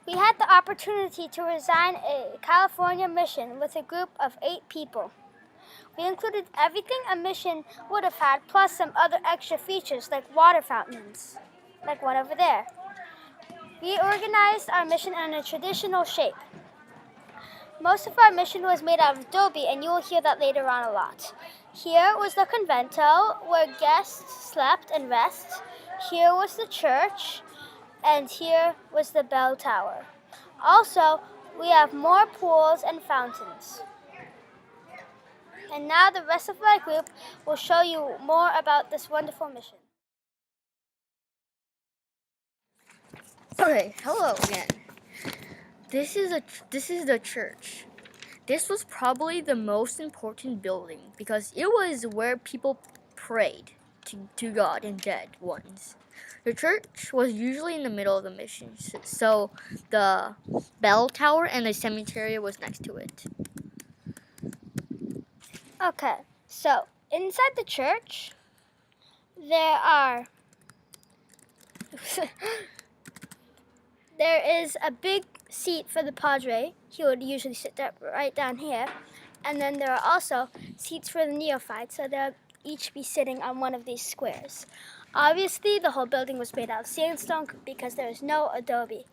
We had the opportunity to design a California mission with a group of 8 people. We included everything a mission would have had, plus some other extra features like water fountains, like one over there. We organized our mission in a traditional shape. Most of our mission was made out of adobe, and you will hear that later on a lot. Here was the convento, where guests slept and rest. Here was the church, and here was the bell tower. Also, we have more pools and fountains. And now the rest of my group will show you more about this wonderful mission. Okay, hello again. This is the church. This was probably the most important building because it was where people prayed to God and dead ones. The church was usually in the middle of the mission, so the bell tower and the cemetery was next to it. Okay, so inside the church, there is a big seat for the padre. He would usually sit right down here. And then there are also seats for the neophytes, so they'll each be sitting on one of these squares. Obviously, the whole building was made out of sandstone because there is no adobe.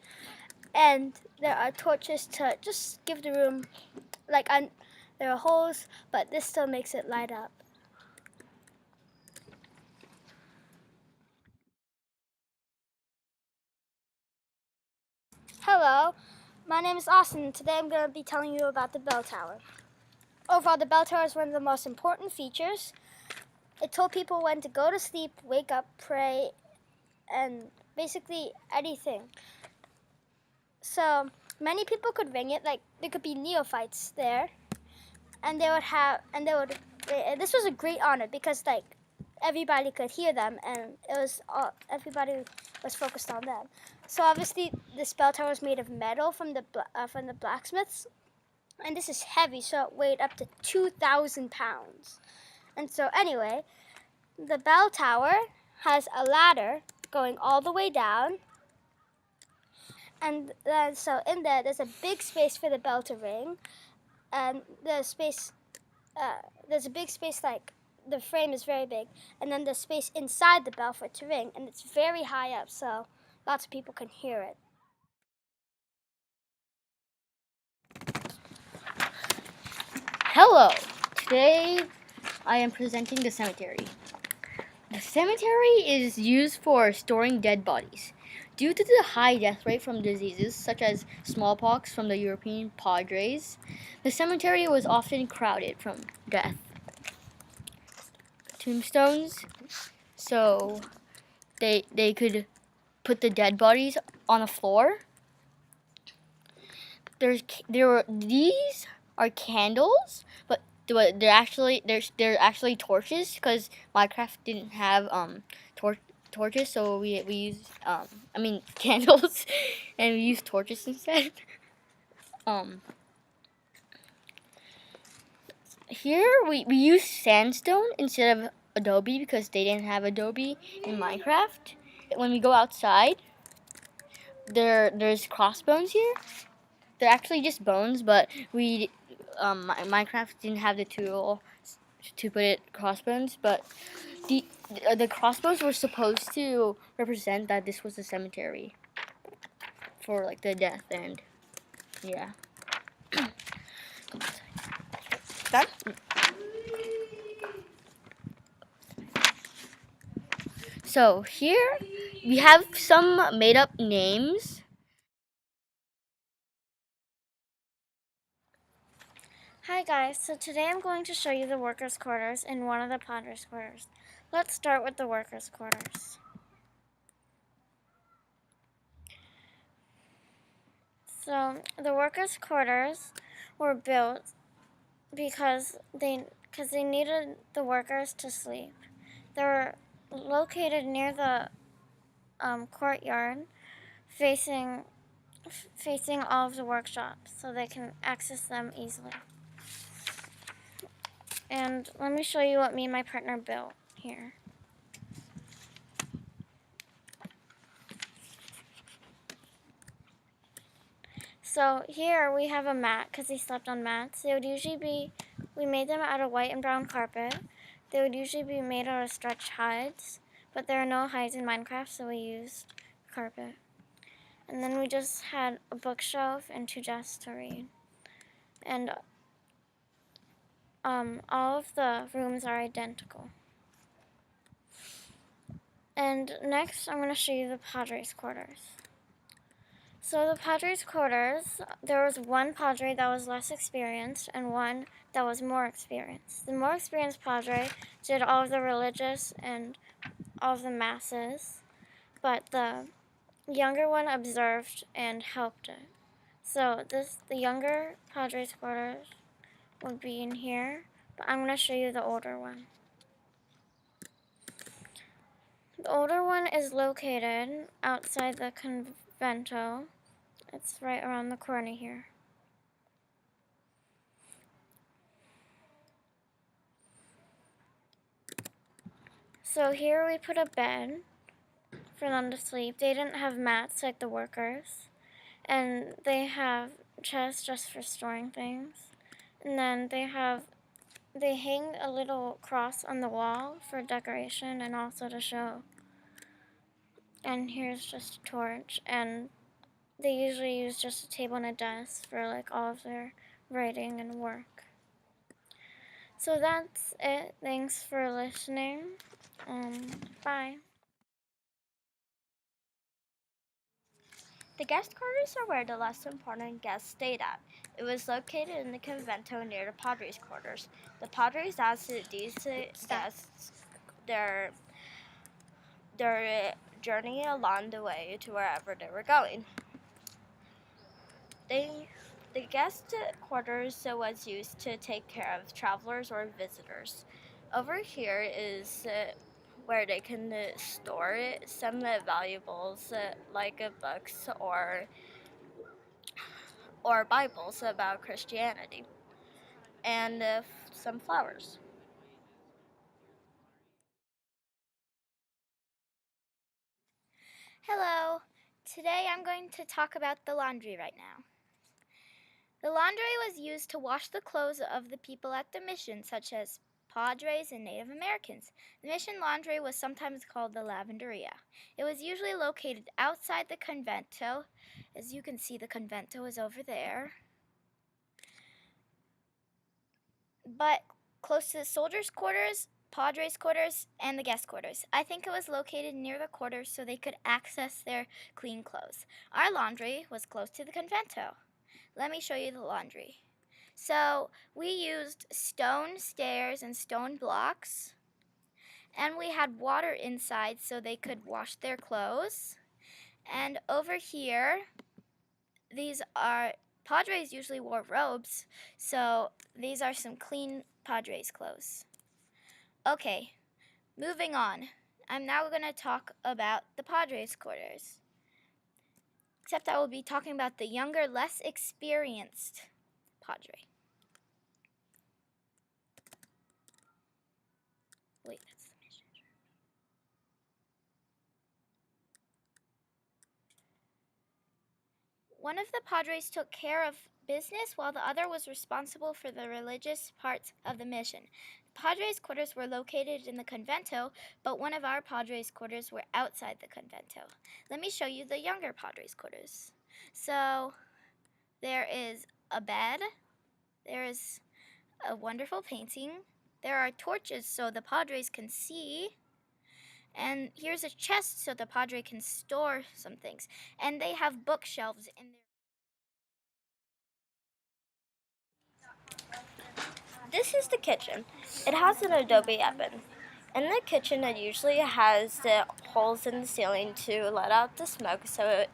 And there are torches to just give the room, there are holes, but this still makes it light up. Hello, my name is Austin, and today I'm going to be telling you about the bell tower. Overall, the bell tower is one of the most important features. It told people when to go to sleep, wake up, pray, and basically anything. So many people could ring it, like there could be neophytes there, and this was a great honor because everybody could hear them, and everybody was focused on them. So obviously, this bell tower was made of metal from the blacksmiths, and this is heavy, so it weighed up to 2,000 pounds. And so anyway, the bell tower has a ladder going all the way down, and then so in there's a big space for the bell to ring, and there's a big space, like the frame is very big, and then there's space inside the bell for it to ring, and it's very high up, so lots of people can hear it. Hello. Today I am presenting the cemetery. The cemetery is used for storing dead bodies. Due to the high death rate from diseases such as smallpox from the European padres, the cemetery was often crowded from death. Tombstones, so they could put the dead bodies on the floor. These are candles, but they're actually torches because Minecraft didn't have torches, so we used candles, and we used torches instead. Here we use sandstone instead of adobe because they didn't have adobe in Minecraft. When we go outside, there's crossbones here. They're actually just bones, but Minecraft didn't have the tool to put it crossbones, but the crossbones were supposed to represent that this was a cemetery for like the death, and yeah. Done? So here we have some made up names. Hi guys, so today I'm going to show you the workers' quarters in one of the Padres' quarters. Let's start with the workers' quarters. So the workers' quarters were built because they needed the workers to sleep. They were located near the courtyard, facing all of the workshops, so they can access them easily. And let me show you what me and my partner built here. So here we have a mat because he slept on mats. They would usually be, we made them out of white and brown carpet. They would usually be made out of stretched hides, but there are no hides in Minecraft, so we used carpet. And then we just had a bookshelf and 2 desks to read. And all of the rooms are identical. And next, I'm going to show you the Padres' quarters. So the Padres' quarters, there was one Padre that was less experienced and one that was more experienced. The more experienced Padre did all of the religious and all of the masses, but the younger one observed and helped it. So the younger Padres' quarters would be in here, but I'm going to show you the older one. The older one is located outside the convento. It's right around the corner here. So here we put a bed for them to sleep. They didn't have mats like the workers. And they have chests just for storing things. And then they hang a little cross on the wall for decoration and also to show. And here's just a torch. And they usually use just a table and a desk for like all of their writing and work. So that's it. Thanks for listening. Bye. The guest quarters are where the less important guests stayed at. It was located in the convento near the Padres' quarters. The Padres asked these guests their journey along the way to wherever they were going. The guest quarters was used to take care of travelers or visitors. Over here is where they can store some valuables like books or Bibles about Christianity and some flowers. Hello. Today I'm going to talk about the laundry right now. The laundry was used to wash the clothes of the people at the mission, such as Padres and Native Americans. The mission laundry was sometimes called the lavanderia. It was usually located outside the convento. As you can see, the convento is over there. But close to the soldiers' quarters, Padres' quarters, and the guest quarters. I think it was located near the quarters so they could access their clean clothes. Our laundry was close to the convento. Let me show you the laundry. So we used stone stairs and stone blocks, and we had water inside so they could wash their clothes. And over here, these are Padres usually wore robes, so these are some clean Padres clothes. Okay, moving on. I'm now going to talk about the Padres quarters. Except I will be talking about the younger, less experienced Padre. Wait, that's the mission. One of the Padres took care of business while the other was responsible for the religious parts of the mission. The Padres' quarters were located in the convento, but one of our Padres' quarters were outside the convento. Let me show you the younger Padres' quarters. So there is a bed, there is a wonderful painting, there are torches so the Padres can see, and here's a chest so the Padre can store some things, and they have bookshelves in there. This is the kitchen. It has an adobe oven. In the kitchen, it usually has holes in the ceiling to let out the smoke so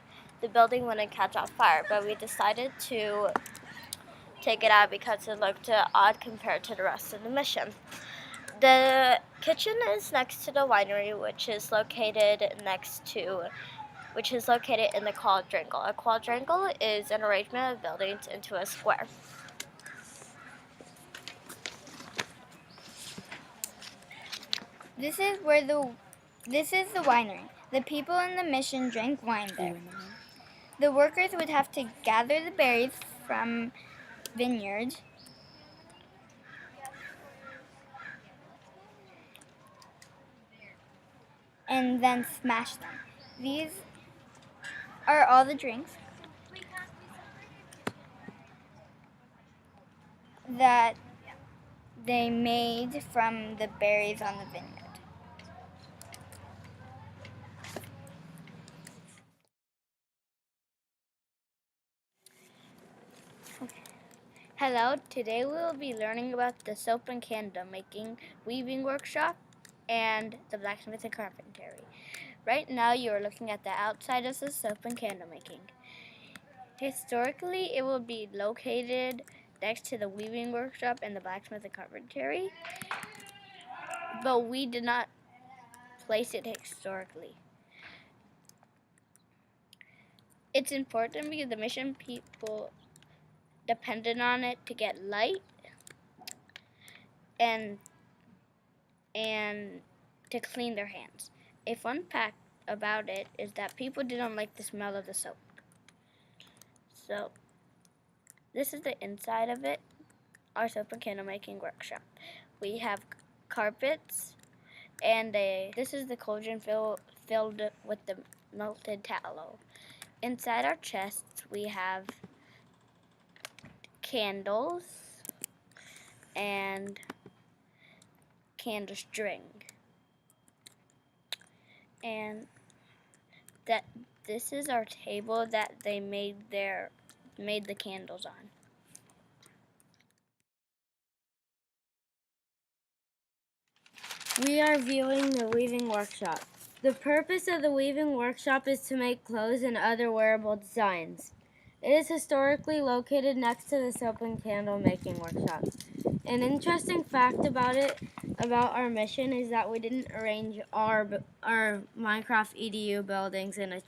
the building wouldn't catch on fire, but we decided to take it out because it looked odd compared to the rest of the mission. The kitchen is next to the winery, which is located in the quadrangle. A quadrangle is an arrangement of buildings into a square. This is the winery. The people in the mission drank wine there. The workers would have to gather the berries from vineyards and then smash them. These are all the drinks that they made from the berries on the vineyard. Hello, today we will be learning about the soap and candle making, weaving workshop, and the blacksmith and carpentry. Right now you are looking at the outside of the soap and candle making. Historically, it will be located next to the weaving workshop and the blacksmith and carpentry, but we did not place it historically. It's important because the mission people depended on it to get light and to clean their hands. A fun fact about it is that people didn't like the smell of the soap. So this is the inside of it, our soap and candle making workshop. We have carpets and this is the cauldron filled with the melted tallow. Inside our chests we have candles and candle string. And that this is our table that they made the candles on. We are viewing the weaving workshop. The purpose of the weaving workshop is to make clothes and other wearable designs. It is historically located next to the soap and candle making workshop. An interesting fact about our mission is that we didn't arrange our MinecraftEDU buildings in a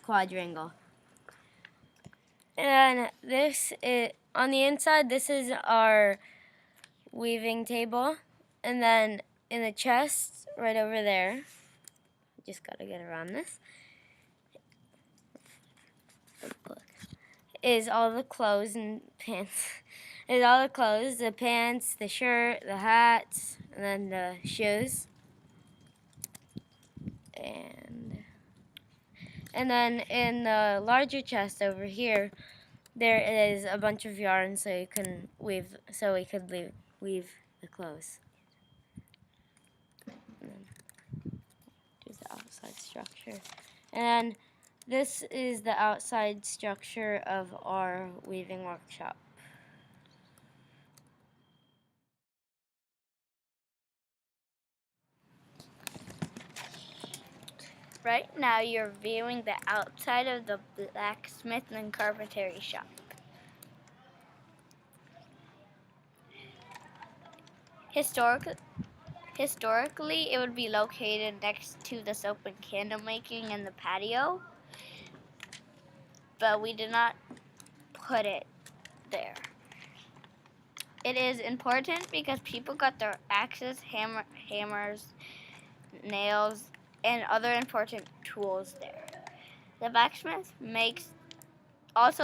quadrangle. And on the inside, this is our weaving table, and then in the chest right over there, just gotta get around this, is all the clothes and pants. Is all the clothes, the pants, the shirt, the hats, and then the shoes. And then in the larger chest over here, there is a bunch of yarn so you can weave, so we could weave the clothes. And then here's the outside structure. And this is the outside structure of our weaving workshop. Right now you're viewing the outside of the blacksmith and carpentry shop. Historically, it would be located next to the soap and candle making and the patio, but we did not put it there. It is important because people got their axes, hammers, nails, and other important tools there. The blacksmith makes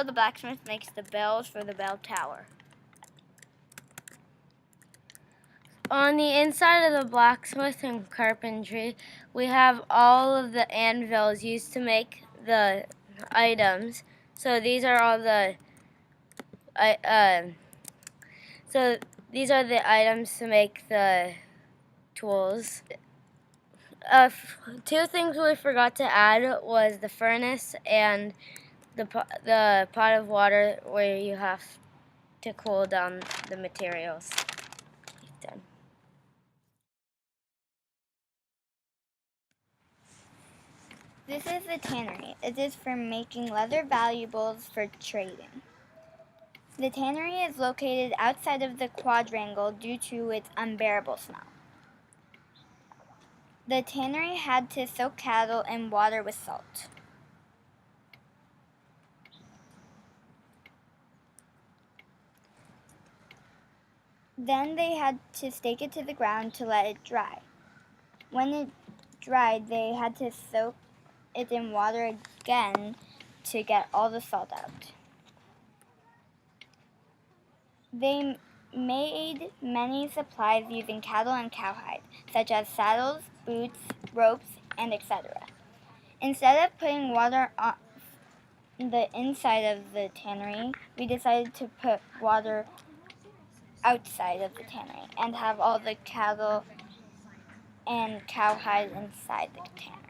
the bells for the bell tower. On the inside of the blacksmith and carpentry, we have all of the anvils used to make the items. So these are all the these are the items to make the tools. Two things we forgot to add was the furnace and the pot of water where you have to cool down the materials. Done. This is the tannery. It is for making leather valuables for trading. The tannery is located outside of the quadrangle due to its unbearable smell. The tannery had to soak cattle in water with salt. Then they had to stake it to the ground to let it dry. When it dried, they had to soak it in water again to get all the salt out. They made many supplies using cattle and cowhide, such as saddles, boots, ropes, and etc. Instead of putting water on the inside of the tannery, we decided to put water outside of the tannery and have all the cattle and cowhide inside the tannery.